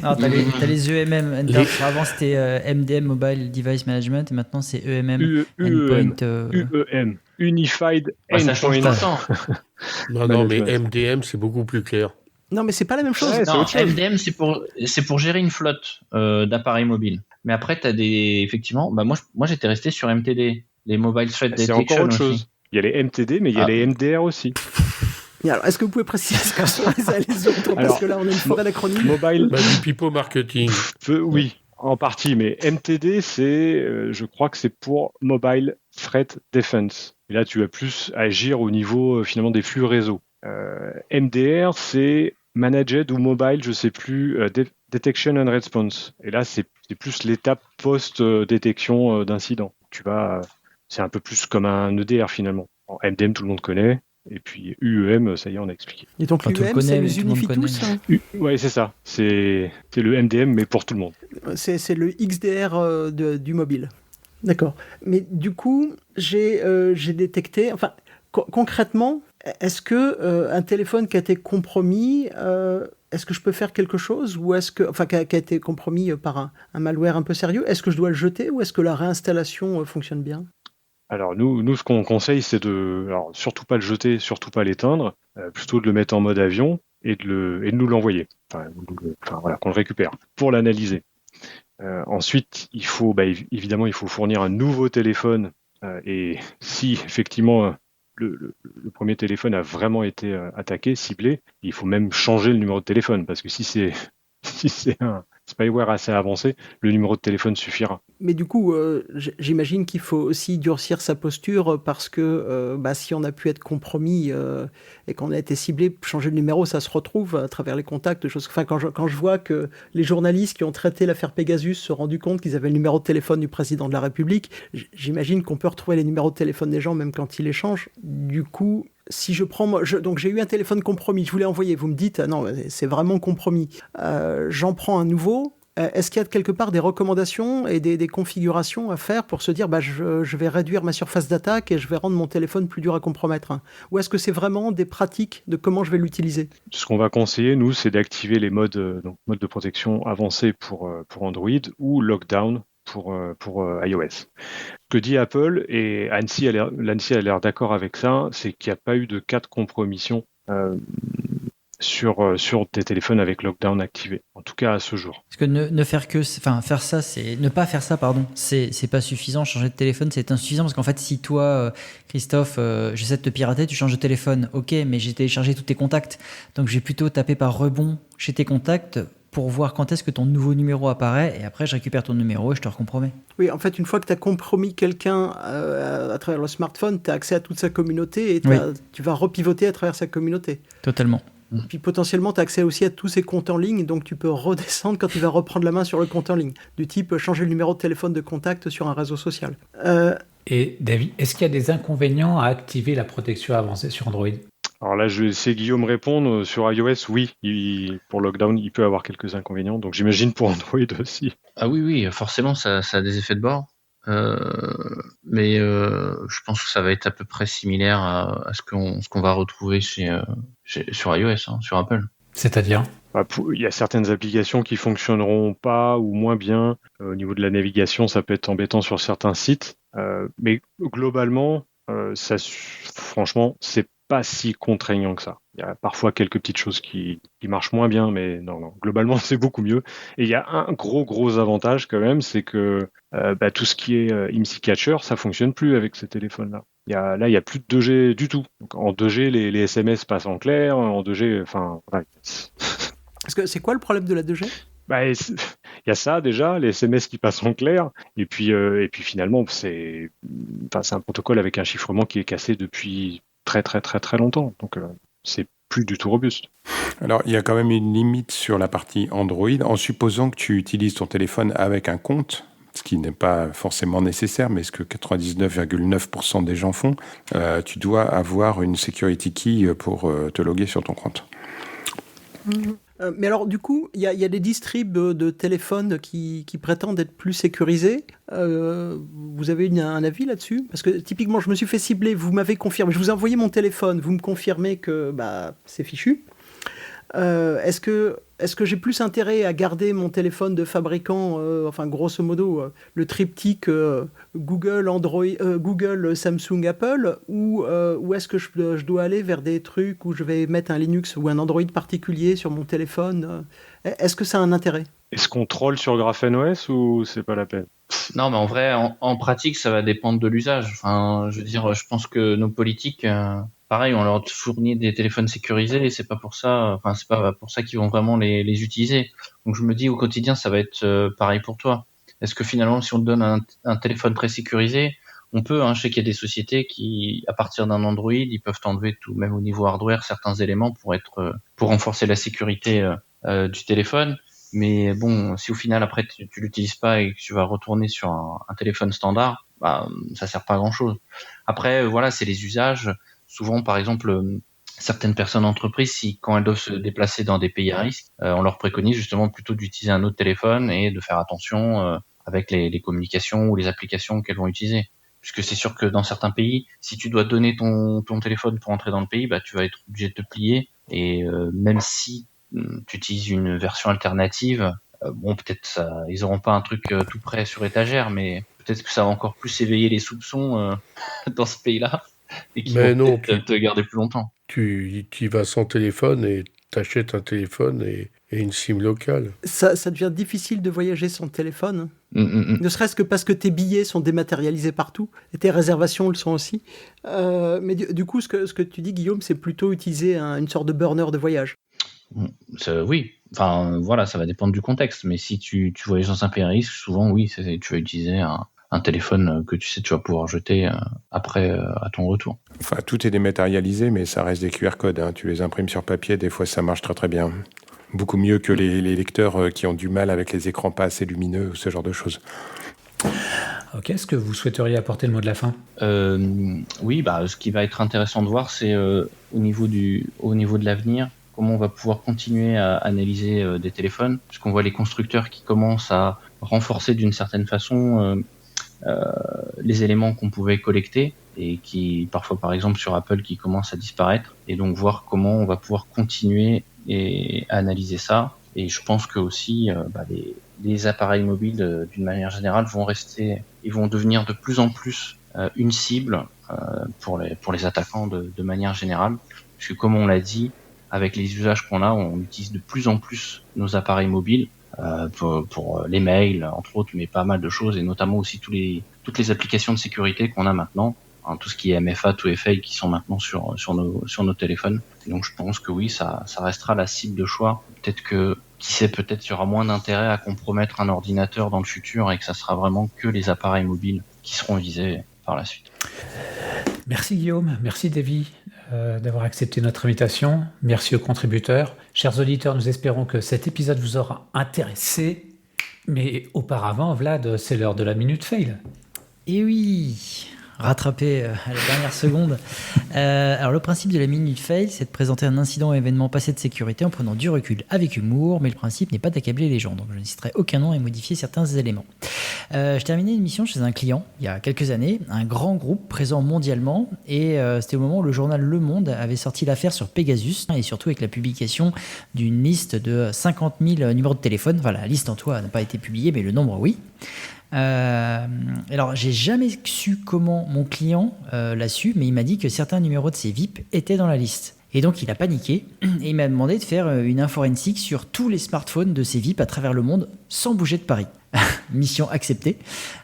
Non, t'as les EMM. Avant, c'était MDM, Mobile Device Management, et maintenant, c'est EMM, Endpoint. UEM. Unified Ça change tout le temps. Non, mais MDM, c'est beaucoup plus clair. Non, mais c'est pas la même chose. Ouais, Non, c'est autre chose. MDM, c'est pour gérer une flotte d'appareils mobiles. Mais après, t'as effectivement, moi j'étais resté sur MTD, les Mobile Threat C'est Detection encore autre aussi. chose. Il y a les MTD, mais il y a les MDR aussi. Et alors, est-ce que vous pouvez préciser ce que sont les autres? Parce que là, on a une forêt d'acronymes. Mobile. Du pipeau marketing. Oui, en partie, mais MTD, je crois que c'est pour Mobile Threat Defense. Et là, tu vas plus agir au niveau finalement des flux réseau. MDR, c'est Managed ou Mobile, je sais plus, Detection and Response. Et là, c'est plus l'étape post-détection d'incident. C'est un peu plus comme un EDR finalement. En MDM, tout le monde connaît. Et puis UEM, ça y est, on a expliqué. Et donc l'UEM, ça les unifie tous, hein. Oui, c'est ça. C'est le MDM, mais pour tout le monde. C'est le XDR du mobile. D'accord. Mais du coup, j'ai détecté... Enfin, concrètement, est-ce que un téléphone qui a été compromis... est-ce que je peux faire quelque chose, ou est-ce que, qui a été compromis par un malware un peu sérieux, est-ce que je dois le jeter, ou est-ce que la réinstallation fonctionne bien? Alors nous, ce qu'on conseille, c'est surtout pas le jeter, surtout pas l'éteindre, plutôt de le mettre en mode avion et de nous l'envoyer. Voilà, qu'on le récupère pour l'analyser. Ensuite, évidemment, il faut fournir un nouveau téléphone, et si effectivement le premier téléphone a vraiment été attaqué, ciblé, il faut même changer le numéro de téléphone, parce que si c'est un spyware assez avancé, le numéro de téléphone suffira. Mais du coup, j'imagine qu'il faut aussi durcir sa posture, parce que si on a pu être compromis et qu'on a été ciblé, changer le numéro, ça se retrouve à travers les contacts. Quand je vois que les journalistes qui ont traité l'affaire Pegasus se sont rendus compte qu'ils avaient le numéro de téléphone du président de la République, j'imagine qu'on peut retrouver les numéros de téléphone des gens même quand ils les changent. Du coup, si je prends... donc j'ai eu un téléphone compromis, je vous l'ai envoyé, vous me dites, non, c'est vraiment compromis. J'en prends un nouveau. Est-ce qu'il y a quelque part des recommandations et des configurations à faire pour se dire je vais réduire ma surface d'attaque et je vais rendre mon téléphone plus dur à compromettre, hein? Ou est-ce que c'est vraiment des pratiques de comment je vais l'utiliser? Ce qu'on va conseiller, nous, c'est d'activer les modes de protection avancés pour Android ou lockdown pour iOS. Ce que dit Apple, et l'ANSSI a l'air d'accord avec ça, c'est qu'il n'y a pas eu de cas de compromission sur des téléphones avec lockdown activé, en tout cas à ce jour. Parce que faire ça, ne pas faire ça, pardon, c'est pas suffisant. Changer de téléphone, c'est insuffisant, parce qu'en fait, si toi, Christophe, j'essaie de te pirater, tu changes de téléphone, ok, mais j'ai téléchargé tous tes contacts, donc j'ai plutôt tapé par rebond chez tes contacts pour voir quand est-ce que ton nouveau numéro apparaît, et après je récupère ton numéro et je te recompromets. Oui, en fait, une fois que tu as compromis quelqu'un à travers le smartphone, tu as accès à toute sa communauté et tu vas repivoter à travers sa communauté. Totalement. Puis potentiellement, tu as accès aussi à tous ses comptes en ligne, donc tu peux redescendre quand il va reprendre la main sur le compte en ligne. Du type changer le numéro de téléphone de contact sur un réseau social. Et David, est-ce qu'il y a des inconvénients à activer la protection avancée sur Android ? Alors là, je vais laisser Guillaume répondre. Sur iOS, oui, pour Lockdown, il peut avoir quelques inconvénients. Donc j'imagine pour Android aussi. Ah oui, forcément, ça a des effets de bord. Mais je pense que ça va être à peu près similaire à ce qu'on va retrouver sur iOS, sur Apple. C'est-à-dire? Il y a certaines applications qui fonctionneront pas ou moins bien. Au niveau de la navigation, ça peut être embêtant sur certains sites. Mais globalement, franchement, c'est pas si contraignant que ça. Il y a parfois quelques petites choses qui marchent moins bien, mais non, globalement, c'est beaucoup mieux. Et il y a un gros avantage quand même, c'est que tout ce qui est IMSI Catcher, ça fonctionne plus avec ces téléphones-là. Il y a plus de 2G du tout. Donc, en 2G, les SMS passent en clair. En 2G, enfin, voilà. Parce que c'est quoi le problème de la 2G ? Il y a ça déjà, les SMS qui passent en clair, et puis finalement c'est un protocole avec un chiffrement qui est cassé depuis très longtemps, donc c'est plus du tout robuste. Alors il y a quand même une limite sur la partie Android, en supposant que tu utilises ton téléphone avec un compte, ce qui n'est pas forcément nécessaire, mais ce que 99,9% des gens font, tu dois avoir une security key pour te loguer sur ton compte. Mais alors, du coup, il y a des distribs de téléphones qui prétendent être plus sécurisés. Vous avez un avis là-dessus ? Parce que typiquement, je me suis fait cibler, vous m'avez confirmé, je vous ai envoyé mon téléphone, vous me confirmez que c'est fichu. Est-ce que j'ai plus intérêt à garder mon téléphone de fabricant, grosso modo, le triptyque Google, Android, Google, Samsung, Apple, ou est-ce que je dois aller vers des trucs où je vais mettre un Linux ou un Android particulier sur mon téléphone ? Est-ce que ça a un intérêt ? Est-ce qu'on troll sur GrapheneOS ou c'est pas la peine ? Non, mais en vrai, en pratique, ça va dépendre de l'usage. Enfin, je veux dire, je pense que nos politiques, pareil, on leur fournit des téléphones sécurisés et c'est pas pour ça qu'ils vont vraiment les utiliser. Donc je me dis au quotidien, ça va être pareil pour toi. Est-ce que finalement, si on te donne un téléphone très sécurisé, on peut, je sais qu'il y a des sociétés qui, à partir d'un Android, ils peuvent t'enlever tout, même au niveau hardware, certains éléments pour renforcer la sécurité du téléphone. Mais bon, si au final après tu l'utilises pas et que tu vas retourner sur un téléphone standard, ça sert pas à grand chose. Après, voilà, c'est les usages. Souvent, par exemple, certaines personnes entreprises, quand elles doivent se déplacer dans des pays à risque, on leur préconise justement plutôt d'utiliser un autre téléphone et de faire attention avec les communications ou les applications qu'elles vont utiliser. Puisque c'est sûr que dans certains pays, si tu dois donner ton téléphone pour entrer dans le pays, tu vas être obligé de te plier. Et même si tu utilises une version alternative, peut-être ils auront pas un truc tout prêt sur étagère, mais peut-être que ça va encore plus éveiller les soupçons dans ce pays-là et qu'ils vont peut-être te garder plus longtemps. Tu vas sans téléphone et t'achètes un téléphone et une SIM locale. Ça devient difficile de voyager sans téléphone. Ne serait-ce que parce que tes billets sont dématérialisés partout et tes réservations le sont aussi. Mais du coup, ce que tu dis, Guillaume, c'est plutôt utiliser une sorte de burner de voyage. Oui, enfin voilà, ça va dépendre du contexte, mais si tu voyages dans un pays à risque, souvent oui, tu vas utiliser un téléphone que tu sais tu vas pouvoir jeter après à ton retour. Enfin, tout est dématérialisé, mais ça reste des QR codes. Tu les imprimes sur papier, des fois ça marche très bien. Beaucoup mieux que les lecteurs qui ont du mal avec les écrans pas assez lumineux ou ce genre de choses. Ok, est-ce que vous souhaiteriez apporter le mot de la fin ? Oui, ce qui va être intéressant de voir, c'est au niveau de l'avenir, comment on va pouvoir continuer à analyser des téléphones, puisqu'on voit les constructeurs qui commencent à renforcer d'une certaine façon les éléments qu'on pouvait collecter et qui, parfois par exemple sur Apple, qui commencent à disparaître, et donc voir comment on va pouvoir continuer et analyser ça. Et je pense que aussi les appareils mobiles d'une manière générale vont devenir de plus en plus une cible pour les attaquants de manière générale, puisque comme on l'a dit, avec les usages qu'on a, on utilise de plus en plus nos appareils mobiles pour les mails, entre autres, mais pas mal de choses, et notamment aussi toutes les applications de sécurité qu'on a maintenant, tout ce qui est MFA, 2FA, qui sont maintenant sur nos téléphones. Et donc je pense que oui, ça restera la cible de choix. Peut-être il y aura moins d'intérêt à compromettre un ordinateur dans le futur et que ça sera vraiment que les appareils mobiles qui seront visés par la suite. Merci Guillaume, merci Davy d'avoir accepté notre invitation. Merci aux contributeurs. Chers auditeurs, nous espérons que cet épisode vous aura intéressé. Mais auparavant, Vlad, c'est l'heure de la Minute Fail. Et oui, rattrapé à la dernière seconde. Alors le principe de la Minute Fail, c'est de présenter un incident ou événement passé de sécurité en prenant du recul avec humour, mais le principe n'est pas d'accabler les gens, donc je ne citerai aucun nom et modifier certains éléments. Je terminais une mission chez un client il y a quelques années, un grand groupe présent mondialement, et c'était au moment où le journal Le Monde avait sorti l'affaire sur Pegasus, et surtout avec la publication d'une liste de 50 000 numéros de téléphone. Enfin, la liste en toi n'a pas été publiée, mais le nombre oui. Alors j'ai jamais su comment mon client l'a su, mais il m'a dit que certains numéros de ses VIP étaient dans la liste. Et donc il a paniqué et il m'a demandé de faire une inforensique sur tous les smartphones de ses VIP à travers le monde sans bouger de Paris. Mission acceptée.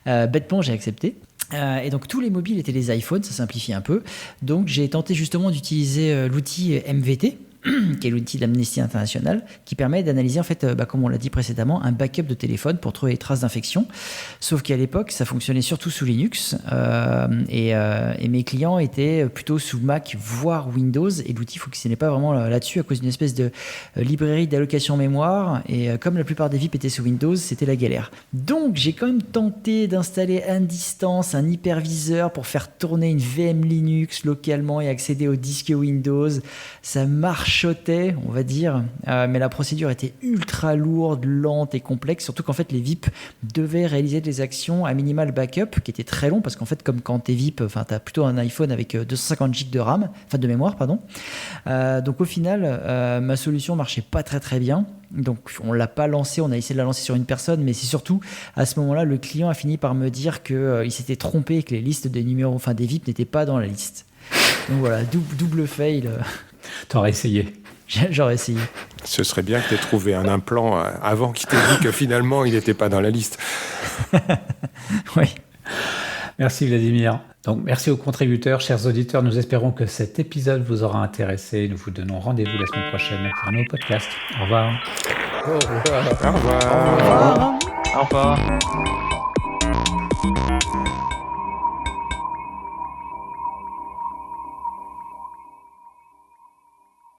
Bêtement j'ai accepté. Et donc tous les mobiles étaient des iPhones, ça simplifie un peu. Donc j'ai tenté justement d'utiliser l'outil MVT, qui est l'outil d'Amnesty International, qui permet d'analyser, en fait, comme on l'a dit précédemment, un backup de téléphone pour trouver les traces d'infection. Sauf qu'à l'époque, ça fonctionnait surtout sous Linux, et mes clients étaient plutôt sous Mac, voire Windows, et l'outil ne fonctionnait pas vraiment là-dessus à cause d'une espèce de librairie d'allocation mémoire, et comme la plupart des VIP étaient sous Windows, c'était la galère. Donc j'ai quand même tenté d'installer à distance un hyperviseur pour faire tourner une VM Linux localement et accéder au disque Windows. Ça marche, on va dire, mais la procédure était ultra lourde, lente et complexe, surtout qu'en fait les VIP devaient réaliser des actions à minimal backup qui était très long, parce qu'en fait comme quand t'es VIP, enfin t'as plutôt un iPhone avec 250 GB de RAM, enfin de mémoire pardon, donc au final ma solution marchait pas très bien. Donc on l'a pas lancé, on a essayé de la lancer sur une personne, mais c'est surtout à ce moment-là le client a fini par me dire qu'il s'était trompé et que les listes des numéros, enfin des VIP n'étaient pas dans la liste. Donc voilà, double fail. T'aurais essayé. J'aurais essayé. Ce serait bien que tu aies trouvé un implant avant qu'il t'ait dit que finalement il n'était pas dans la liste. Oui. Merci Vladimir. Donc merci aux contributeurs, chers auditeurs. Nous espérons que cet épisode vous aura intéressé. Nous vous donnons rendez-vous la semaine prochaine pour un nouveau podcast. Au revoir. Au revoir. Au revoir. Au revoir.